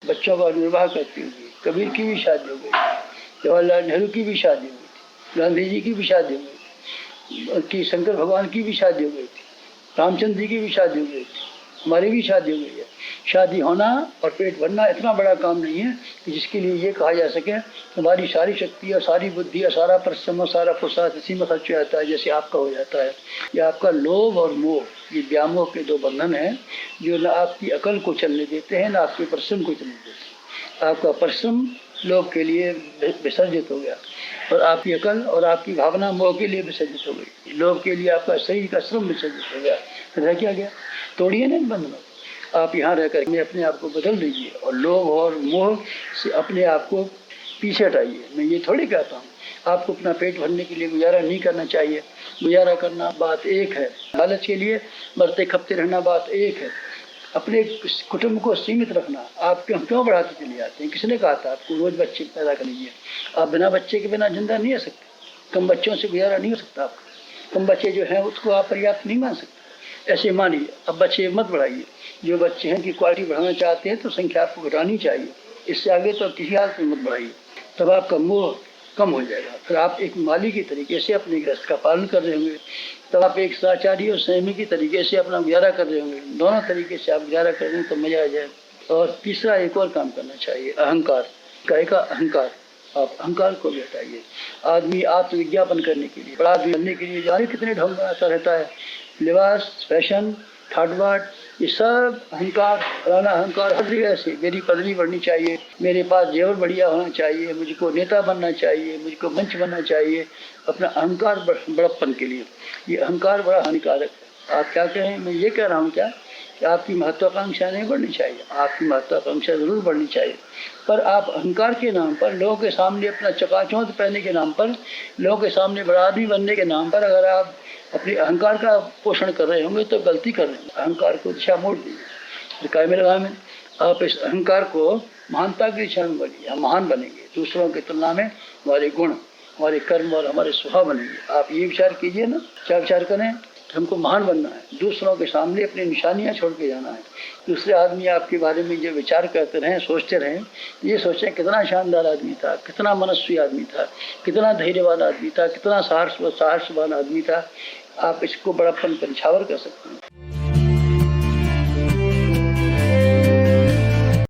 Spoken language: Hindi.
बच्चों का निर्वाह करती हुई। कबीर की भी शादी हो गई, जवाहरलाल नेहरू की भी शादी हुई थी, गांधी जी की भी शादी हो गई थी, शंकर भगवान की भी शादी हो गई थी, रामचंद्र जी की भी शादी हो गई थी, हमारी भी शादी हो गई है। शादी होना और पेट भरना इतना बड़ा काम नहीं है कि जिसके लिए ये कहा जा सके हमारी सारी शक्ति और सारी बुद्धि और सारा परिश्रम और सारा पुरुषार्थ इसी में खर्च हो जाता है जैसे आपका हो जाता है। ये आपका लोभ और मोह, ये व्यामोह के दो बंधन हैं जो न आपकी अकल को चलने देते हैं न आपके परिश्रम को चलने देते हैं। आपका परिश्रम लोभ के लिए विसर्जित हो गया और आपकी अकल और आपकी भावना मोह के लिए विसर्जित हो गई। लोभ के लिए आपका शरीर का श्रम विसर्जित हो गया। रह क्या गया? तोड़िए ना बंधनों। आप यहाँ रह करके अपने आप को बदल दीजिए और लोभ और मोह से अपने आप को पीछे हटाइए। मैं ये थोड़ी कहता हूँ आपको अपना पेट भरने के लिए गुजारा नहीं करना चाहिए। गुजारा करना बात एक है, लालच के लिए मरते खपते रहना बात एक है। अपने कुटुंब को सीमित रखना आप क्यों बढ़ाते चले जाते हैं? किसने कहा था आपको रोज बच्चे पैदा कर लीजिए? आप बिना बच्चे के बिना जिंदा नहीं रह सकते। कम बच्चों से गुजारा नहीं हो सकता आपका। कम बच्चे जो हैं उसको आप पर्याप्त नहीं मान सकते। ऐसे मानिए अब बच्चे मत बढ़ाइए। जो बच्चे हैं की क्वालिटी बढ़ाना चाहते हैं तो संख्या आपको घटानी चाहिए। इससे आगे तो किसी हाल में मत बढ़ाइए, तब आपका मोह कम हो जाएगा। फिर आप एक माली के तरीके से अपने गृहस्थ का पालन कर रहे होंगे, तब आप एक सदाचारी और संयमी की तरीके से अपना गुजारा कर रहे होंगे। दोनों तरीके से आप गुजारा कर रहे हैं तो मजा आ जाएगा। और तीसरा एक और काम करना चाहिए, अहंकार। का अहंकार, आप अहंकार को भी हटाइए। आदमी आत्मविज्ञापन करने के लिए, बड़ा आदमी बनने के लिए जाने कितने ढंग बनाता रहता है। लिबास, फैशन, ठाटबाट, ये सब अहंकार, फलाना अहंकार हर जगह से। मेरी पदवी बढ़नी चाहिए, मेरे पास जेवर बढ़िया होना चाहिए, मुझको नेता बनना चाहिए, मुझको मंच बनना चाहिए, अपना अहंकार बड़प्पन के लिए। ये अहंकार बड़ा हानिकारक है। आप क्या कहें? मैं ये कह रहा हूँ क्या कि आपकी महत्वाकांक्षा नहीं बढ़नी चाहिए। आपकी महत्वाकांक्षा जरूर बढ़नी चाहिए, पर आप अहंकार के नाम पर, लोगों के सामने अपना चकाचौंध पहनने के नाम पर, लोगों के सामने बड़ा आदमी बनने के नाम पर अगर आप अपने अहंकार का पोषण कर रहे होंगे तो गलती कर रहे हैं। अहंकार को दिशा मोड़ दीजिए। काय में लगा में आप इस अहंकार को महानता की दिशा में बनिए। हम महान बनेंगे, दूसरों की तुलना में हमारे गुण, हमारे कर्म और हमारे स्वभाव बनेंगे। आप ये विचार कीजिए ना, क्या विचार करें? हमको महान बनना है, दूसरों के सामने अपनी निशानियां छोड़ के जाना है। दूसरे आदमी आपके बारे में जो विचार करते रहें, सोचते रहें, ये सोचें कितना शानदार आदमी था, कितना मनस्वी आदमी था, कितना धैर्यवान आदमी था, कितना साहसवान आदमी था। आप इसको बड़प्पन पर निछावर कर सकते हैं।